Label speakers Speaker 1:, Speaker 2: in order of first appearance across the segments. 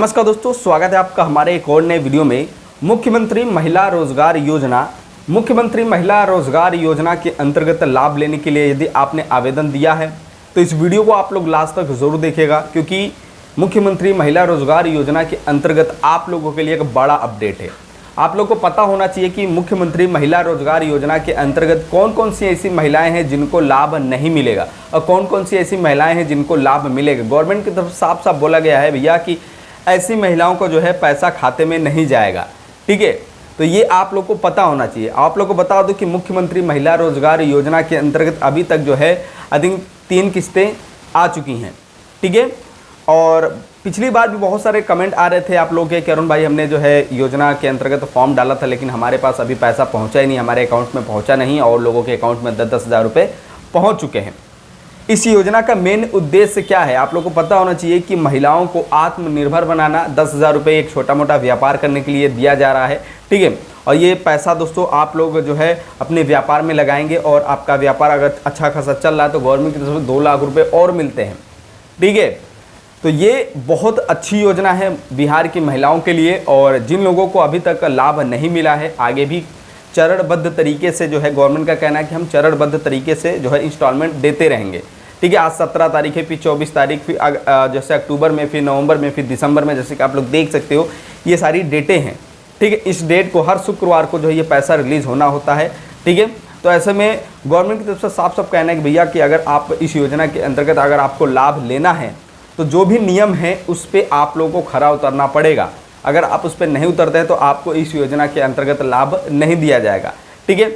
Speaker 1: नमस्कार दोस्तों, स्वागत है आपका हमारे एक और नए वीडियो में। मुख्यमंत्री महिला रोजगार योजना के अंतर्गत लाभ लेने के लिए यदि आपने आवेदन दिया है तो इस वीडियो को आप लोग लास्ट तक जरूर देखिएगा, क्योंकि मुख्यमंत्री महिला रोजगार योजना के अंतर्गत आप लोगों के लिए एक बड़ा अपडेट है। आप लोग को पता होना चाहिए कि मुख्यमंत्री महिला रोजगार योजना के अंतर्गत कौन कौन सी ऐसी महिलाएं हैं जिनको लाभ नहीं मिलेगा और कौन कौन सी ऐसी महिलाएं हैं जिनको लाभ मिलेगा। गवर्नमेंट की तरफ साफ साफ बोला गया है भैया कि ऐसी महिलाओं को जो है पैसा खाते में नहीं जाएगा। ठीक है, तो ये आप लोग को पता होना चाहिए। आप लोग को बता दो कि मुख्यमंत्री महिला रोजगार योजना के अंतर्गत अभी तक जो है आई थिंक 3 किस्तें आ चुकी हैं। ठीक है, और पिछली बार भी बहुत सारे कमेंट आ रहे थे आप लोग के कि अरुण भाई हमने जो है योजना के अंतर्गत फॉर्म डाला था लेकिन हमारे पास अभी पैसा पहुंचा ही नहीं, हमारे अकाउंट में पहुंचा नहीं और लोगों के अकाउंट में 10-10 हज़ार रुपये पहुँच चुके हैं। इस योजना का मेन उद्देश्य क्या है आप लोग को पता होना चाहिए कि महिलाओं को आत्मनिर्भर बनाना। 10 हज़ार रुपये एक छोटा मोटा व्यापार करने के लिए दिया जा रहा है। ठीक है, और ये पैसा दोस्तों आप लोग जो है अपने व्यापार में लगाएंगे और आपका व्यापार अगर अच्छा खासा चल रहा है तो गवर्नमेंट की तरफ से 2 लाख रुपये और मिलते हैं। ठीक है, तो ये बहुत अच्छी योजना है बिहार की महिलाओं के लिए, और जिन लोगों को अभी तक लाभ नहीं मिला है आगे भी चरणबद्ध तरीके से जो है गवर्नमेंट का कहना है कि हम चरणबद्ध तरीके से जो है इंस्टॉलमेंट देते रहेंगे। ठीक है, आज 17 तारीख है, फिर 24 तारीख, फिर जैसे अक्टूबर में, फिर नवंबर में, फिर दिसंबर में, जैसे कि आप लोग देख सकते हो ये सारी डेटें हैं। ठीक है, इस डेट को हर शुक्रवार को जो है ये पैसा रिलीज़ होना होता है। ठीक है, तो ऐसे में गवर्नमेंट की तरफ से साफ साफ कहना है कि भैया कि अगर आप इस योजना के अंतर्गत अगर आपको लाभ लेना है तो जो भी नियम है उस पर आप लोगों को खरा उतरना पड़ेगा। अगर आप उस पर नहीं उतरते हैं तो आपको इस योजना के अंतर्गत लाभ नहीं दिया जाएगा। ठीक है,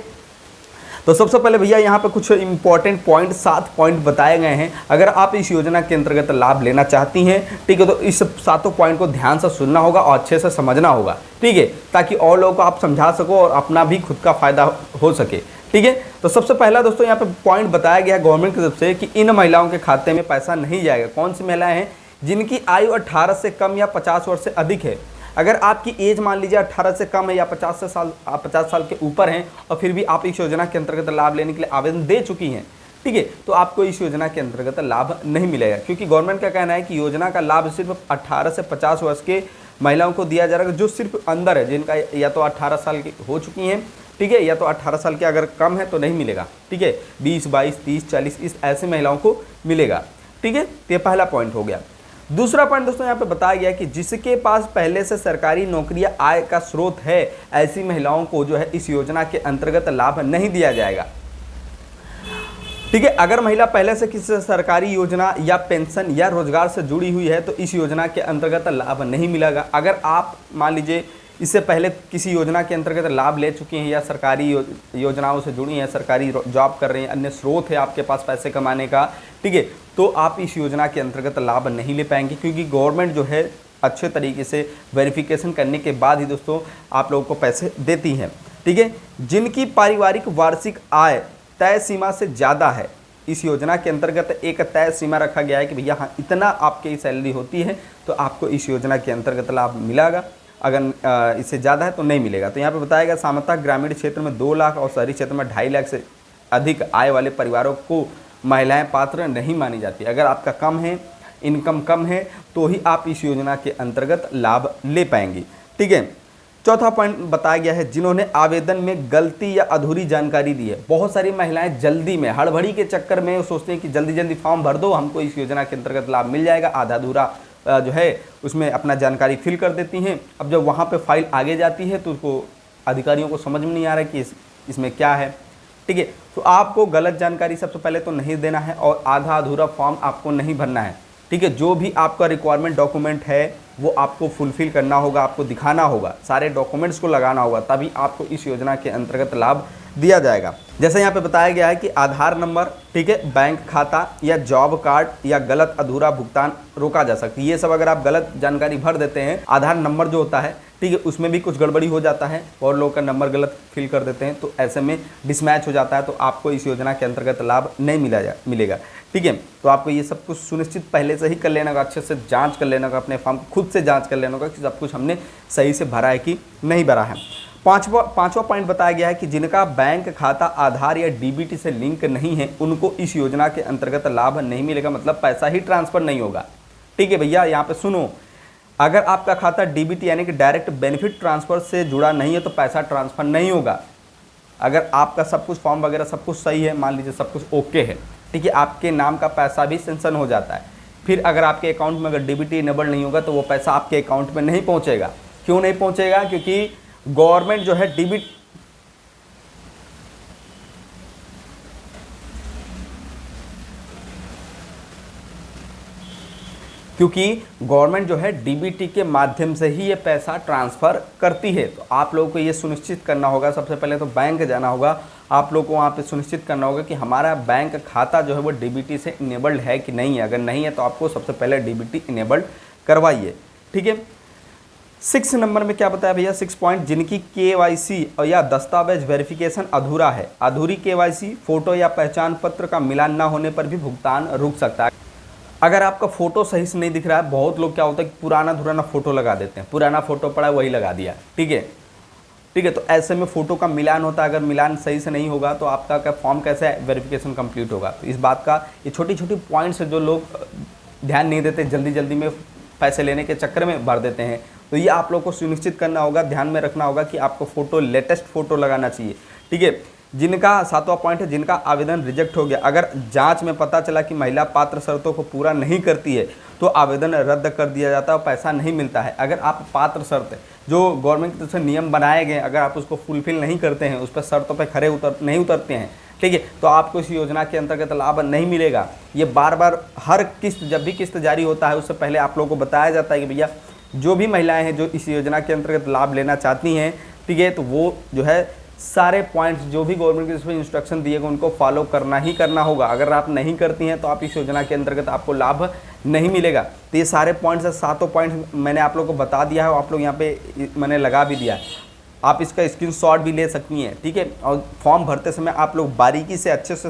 Speaker 1: तो सबसे पहले भैया यहाँ पे कुछ इंपॉर्टेंट पॉइंट 7 पॉइंट बताए गए हैं। अगर आप इस योजना के अंतर्गत लाभ लेना चाहती हैं, ठीक है, तो इस 7 पॉइंट को ध्यान से सुनना होगा और अच्छे से समझना होगा। ठीक है, ताकि और लोगों को आप समझा सको और अपना भी खुद का फायदा हो सके। ठीक है, तो सबसे पहला दोस्तों यहाँ पे पॉइंट बताया गया है गवर्नमेंट की तरफ से कि इन महिलाओं के खाते में पैसा नहीं जाएगा। कौन सी महिलाएं हैं? जिनकी आयु 18 से कम या 50 वर्ष से अधिक है। अगर आपकी एज मान लीजिए 18 से कम है या 50 साल के ऊपर हैं और फिर भी आप इस योजना के अंतर्गत लाभ लेने के लिए आवेदन दे चुकी हैं, ठीक है, तो आपको इस योजना के अंतर्गत लाभ नहीं मिलेगा, क्योंकि गवर्नमेंट का कहना है कि योजना का लाभ सिर्फ 18 से 50 वर्ष के महिलाओं को दिया जा रहा है, जो सिर्फ अंदर है, जिनका या तो 18 साल की हो चुकी हैं, ठीक है, या तो 18 साल के अगर कम है तो नहीं मिलेगा। ठीक है, 20, 22, 30, 40 इस ऐसे महिलाओं को मिलेगा। ठीक है, तो ये पहला पॉइंट हो गया। दूसरा पॉइंट दोस्तों यहाँ पे बताया गया कि जिसके पास पहले से सरकारी नौकरी या आय का स्रोत है, ऐसी महिलाओं को जो है इस योजना के अंतर्गत लाभ नहीं दिया जाएगा। ठीक है, अगर महिला पहले से किसी सरकारी योजना या पेंशन या रोजगार से जुड़ी हुई है तो इस योजना के अंतर्गत लाभ नहीं मिलेगा। अगर आप मान लीजिए इससे पहले किसी योजना के अंतर्गत लाभ ले चुकी हैं या सरकारी योजनाओं से जुड़ी हैं, सरकारी जॉब कर रही हैं, अन्य स्रोत है आपके पास पैसे कमाने का, ठीक है, तो आप इस योजना के अंतर्गत लाभ नहीं ले पाएंगे, क्योंकि गवर्नमेंट जो है अच्छे तरीके से वेरिफिकेशन करने के बाद ही दोस्तों आप लोगों को पैसे देती हैं। ठीक है, जिनकी पारिवारिक वार्षिक आय तय सीमा से ज़्यादा है, इस योजना के अंतर्गत एक तय सीमा रखा गया है कि भैया हाँ इतना आपकी सैलरी होती है तो आपको इस योजना के अंतर्गत लाभ मिलेगा, अगर इससे ज़्यादा है तो नहीं मिलेगा। तो यहाँ पे बताया गया सामान्यतः ग्रामीण क्षेत्र में 2 लाख और शहरी क्षेत्र में 2.5 लाख से अधिक आय वाले परिवारों को महिलाएं पात्र नहीं मानी जाती। अगर आपका कम है, इनकम कम है, तो ही आप इस योजना के अंतर्गत लाभ ले पाएंगी। ठीक है, चौथा पॉइंट बताया गया है जिन्होंने आवेदन में गलती या अधूरी जानकारी दी है। बहुत सारी महिलाएं जल्दी में, हड़बड़ी के चक्कर में सोचते हैं कि जल्दी जल्दी फॉर्म भर दो, हमको इस योजना के अंतर्गत लाभ मिल जाएगा, आधा अधूरा जो है उसमें अपना जानकारी फिल कर देती हैं। अब जब वहाँ पे फाइल आगे जाती है तो उसको अधिकारियों को समझ में नहीं आ रहा है कि इसमें क्या है। ठीक है, तो आपको गलत जानकारी सबसे पहले तो नहीं देना है और आधा अधूरा फॉर्म आपको नहीं भरना है। ठीक है, जो भी आपका रिक्वायरमेंट डॉक्यूमेंट है वो आपको फुलफिल करना होगा, आपको दिखाना होगा, सारे डॉक्यूमेंट्स को लगाना होगा, तभी आपको इस योजना के अंतर्गत लाभ दिया जाएगा। जैसे यहाँ पे बताया गया है कि आधार नंबर, ठीक है, बैंक खाता या जॉब कार्ड या गलत अधूरा भुगतान रोका जा सकती है। ये सब अगर आप गलत जानकारी भर देते हैं, आधार नंबर जो होता है, ठीक है, उसमें भी कुछ गड़बड़ी हो जाता है और लोग का नंबर गलत फिल कर देते हैं, तो ऐसे में डिसमैच हो जाता है, तो आपको इस योजना के अंतर्गत लाभ नहीं मिलेगा। ठीक है, तो आपको ये सब कुछ सुनिश्चित पहले से ही कर लेना होगा, अच्छे से जांच कर लेना होगा, अपने फॉर्म खुद से जांच कर लेना होगा कि सब कुछ हमने सही से भरा है कि नहीं भरा है। पांचवा पॉइंट बताया गया है कि जिनका बैंक खाता आधार या डीबीटी से लिंक नहीं है उनको इस योजना के अंतर्गत लाभ नहीं मिलेगा, मतलब पैसा ही ट्रांसफर नहीं होगा। ठीक है भैया, यहाँ पे सुनो, अगर आपका खाता डीबीटी यानी कि डायरेक्ट बेनिफिट ट्रांसफ़र से जुड़ा नहीं है तो पैसा ट्रांसफ़र नहीं होगा। अगर आपका सब कुछ फॉर्म वगैरह सब कुछ सही है, मान लीजिए सब कुछ ओके है, ठीक है, आपके नाम का पैसा भी सेंक्शन हो जाता है, फिर अगर आपके अकाउंट में अगर डीबीटी इनेबल नहीं होगा तो वो पैसा आपके अकाउंट में नहीं पहुंचेगा। क्यों नहीं पहुंचेगा? क्योंकि गवर्नमेंट जो है डीबीटी के माध्यम से ही ये पैसा ट्रांसफ़र करती है। तो आप लोगों को ये सुनिश्चित करना होगा, सबसे पहले तो बैंक जाना होगा, आप लोगों को वहाँ पे सुनिश्चित करना होगा कि हमारा बैंक खाता जो है वो डीबीटी से इनेबल्ड है कि नहीं है। अगर नहीं है तो आपको सबसे पहले डीबीटी इनेबल्ड करवाइए, ठीक है। 6 नंबर में क्या बताया भैया, 6 पॉइंट, जिनकी केवाईसी और या दस्तावेज वेरिफिकेशन अधूरा है, अधूरी केवाईसी, फोटो या पहचान पत्र का मिलान न होने पर भी भुगतान रुक सकता है। अगर आपका फोटो सही से नहीं दिख रहा है, बहुत लोग क्या होता है कि पुराना धुराना फोटो लगा देते हैं, पुराना फोटो पड़ा है वही लगा दिया, ठीक है, ठीक है। तो ऐसे में फोटो का मिलान होता है, अगर मिलान सही से नहीं होगा तो आपका क्या फॉर्म कैसे वेरिफिकेशन कंप्लीट होगा। तो इस बात का, ये छोटी छोटी पॉइंट्स जो लोग ध्यान नहीं देते, जल्दी जल्दी में पैसे लेने के चक्कर में भर देते हैं, तो ये आप लोग को सुनिश्चित करना होगा, ध्यान में रखना होगा कि आपको फोटो लेटेस्ट फोटो लगाना चाहिए, ठीक है। जिनका 7वां पॉइंट है, जिनका आवेदन रिजेक्ट हो गया, अगर जांच में पता चला कि महिला पात्र शर्तों को पूरा नहीं करती है तो आवेदन रद्द कर दिया जाता है और पैसा नहीं मिलता है। अगर आप पात्र शर्त जो गवर्नमेंट की तरफ से नियम बनाए गए, अगर आप उसको फुलफिल नहीं करते हैं, उस पर शर्तों पर खरे नहीं उतरते हैं, ठीक है, तो आपको इस योजना के अंतर्गत लाभ नहीं मिलेगा। ये बार बार हर किस्त, जब भी किस्त जारी होता है उससे पहले आप लोगों को बताया जाता है कि भैया जो भी महिलाएं हैं जो इस योजना के अंतर्गत लाभ लेना चाहती हैं, ठीक है, तो वो जो है सारे पॉइंट्स जो भी गवर्नमेंट के इसमें इंस्ट्रक्शन दिए गए उनको फॉलो करना ही करना होगा। अगर आप नहीं करती हैं तो आप इस योजना के अंतर्गत आपको लाभ नहीं मिलेगा। तो ये सारे पॉइंट्स, 7 पॉइंट्स मैंने आप लोगों को बता दिया है और आप लोग यहाँ पे मैंने लगा भी दिया है, आप इसका स्क्रीनशॉट भी ले सकती हैं, ठीक है। और फॉर्म भरते समय आप लोग बारीकी से अच्छे से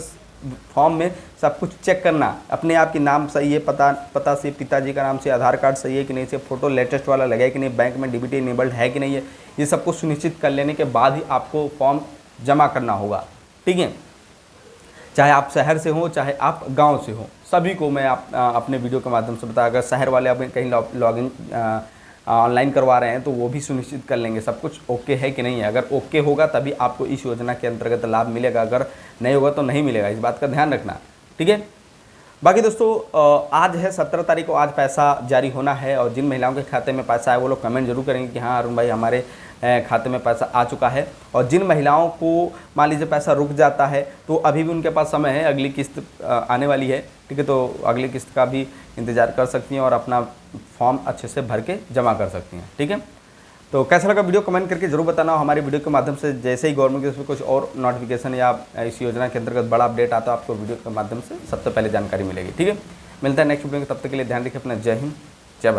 Speaker 1: फॉर्म में सब कुछ चेक करना, अपने आप की नाम सही है, पता से, पिताजी का नाम से, आधार कार्ड सही है कि नहीं, से फोटो लेटेस्ट वाला लगा है कि नहीं, बैंक में डीबीटी इनेबल्ड है कि नहीं है, ये सब कुछ सुनिश्चित कर लेने के बाद ही आपको फॉर्म जमा करना होगा, ठीक है। चाहे आप शहर से हो चाहे आप गांव से हो, सभी को मैं अपने वीडियो के माध्यम से बताया। अगर शहर वाले अपने कहीं लॉगिन ऑनलाइन करवा रहे हैं तो वो भी सुनिश्चित कर लेंगे सब कुछ ओके है कि नहीं है। अगर ओके होगा तभी आपको इस योजना के अंतर्गत लाभ मिलेगा, अगर नहीं होगा तो नहीं मिलेगा, इस बात का ध्यान रखना, ठीक है। बाकी दोस्तों आज है 17 तारीख को, आज पैसा जारी होना है और जिन महिलाओं के खाते में पैसा है वो लोग कमेंट जरूर करेंगे कि हाँ अरुण भाई हमारे खाते में पैसा आ चुका है। और जिन महिलाओं को मान लीजिए पैसा रुक जाता है तो अभी भी उनके पास समय है, अगली किस्त आने वाली है, ठीक है, तो अगली किस्त का भी इंतज़ार कर सकती हैं और अपना फॉर्म अच्छे से भर के जमा कर सकती हैं, ठीक है। तो कैसा लगा वीडियो कमेंट करके जरूर बताना। हमारे वीडियो के माध्यम से जैसे ही गवर्नमेंट की तरफ से कुछ और नोटिफिकेशन या इस योजना के अंतर्गत बड़ा अपडेट आता है आपको वीडियो के माध्यम से सबसे पहले जानकारी मिलेगी, ठीक है। मिलता है नेक्स्ट वीडियो में, तब तक के लिए ध्यान रखिए अपना। जय हिंद।